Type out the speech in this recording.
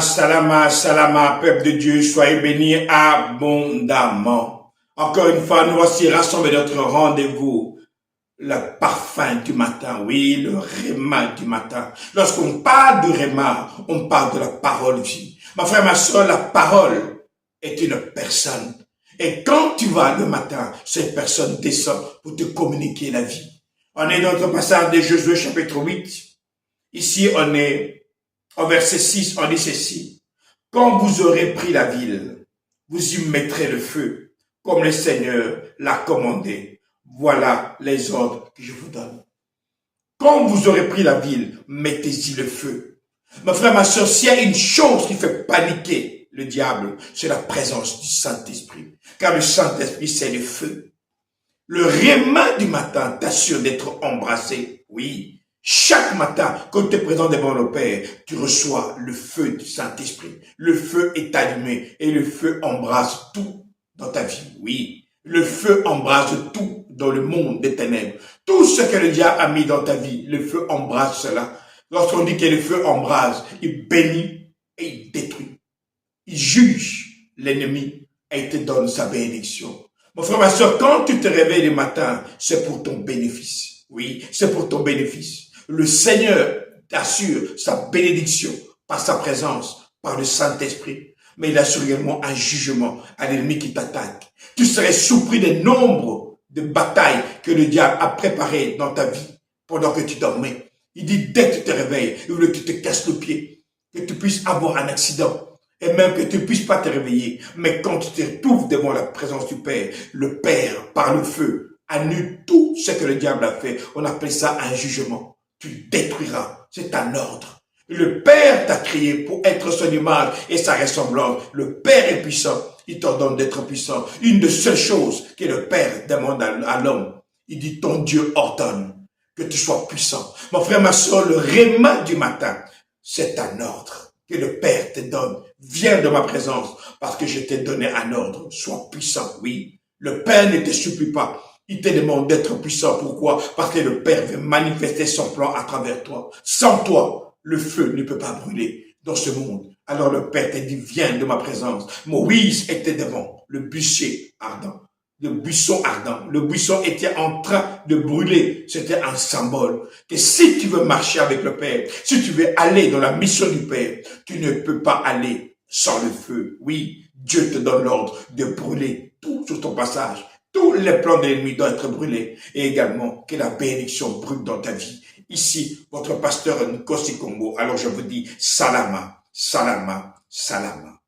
Salama, salama, salama, peuple de Dieu, soyez bénis abondamment. Encore une fois, nous voici rassemblés à notre rendez-vous. Le parfum du matin, oui, le réma du matin. Lorsqu'on parle de réma, on parle de la parole vie. Ma frère, ma soeur, la parole est une personne. Et quand tu vas le matin, cette personne descend pour te communiquer la vie. On est dans notre passage de Josué chapitre 8. Ici, on est au verset 6, on dit ceci. Quand vous aurez pris la ville, vous y mettrez le feu, comme le Seigneur l'a commandé. Voilà les ordres que je vous donne. Quand vous aurez pris la ville, mettez-y le feu. Ma frère, ma soeur, s'il y a une chose qui fait paniquer le diable, c'est la présence du Saint-Esprit. Car le Saint-Esprit, c'est le feu. Le réma du matin t'assure d'être embrassé. Oui. Chaque matin, quand tu es présent devant le Père, tu reçois le feu du Saint-Esprit. Le feu est allumé et le feu embrase tout dans ta vie. Oui. Le feu embrase tout dans le monde des ténèbres. Tout ce que le diable a mis dans ta vie, le feu embrase cela. Lorsqu'on dit que le feu embrase, il bénit et il détruit. Il juge l'ennemi et il te donne sa bénédiction. Mon frère, ma soeur, quand tu te réveilles le matin, c'est pour ton bénéfice. Oui, c'est pour ton bénéfice. Le Seigneur t'assure sa bénédiction par sa présence, par le Saint-Esprit. Mais il assure également un jugement à l'ennemi qui t'attaque. Tu serais surpris des nombres de batailles que le diable a préparées dans ta vie pendant que tu dormais. Il dit, dès que tu te réveilles, il veut que tu te casses le pied, que tu puisses avoir un accident. Et même que tu ne puisses pas te réveiller. Mais quand tu te retrouves devant la présence du Père, le Père, par le feu, annule tout ce que le diable a fait. On appelle ça un jugement. Tu détruiras. C'est un ordre. Le Père t'a créé pour être son image et sa ressemblance. Le Père est puissant. Il t'ordonne d'être puissant. Une des seules choses que le Père demande à l'homme, il dit, ton Dieu ordonne que tu sois puissant. Mon frère, ma soeur, le réma du matin, c'est un ordre que le Père te donne. Viens de ma présence parce que je t'ai donné un ordre. Sois puissant, oui. Le Père ne te supplie pas. Il te demande d'être puissant. Pourquoi? Parce que le Père veut manifester son plan à travers toi. Sans toi, le feu ne peut pas brûler dans ce monde. Alors le Père te dit, viens de ma présence. Moïse était devant le bûcher ardent. Le buisson ardent. Le buisson était en train de brûler. C'était un symbole que si tu veux marcher avec le Père, si tu veux aller dans la mission du Père, tu ne peux pas aller sans le feu. Oui, Dieu te donne l'ordre de brûler tout sur ton passage. Tous les plans de l'ennemi doivent être brûlés. Et également que la bénédiction brûle dans ta vie. Ici, votre pasteur Nkosi Congo. Alors je vous dis, salama, salama, salama.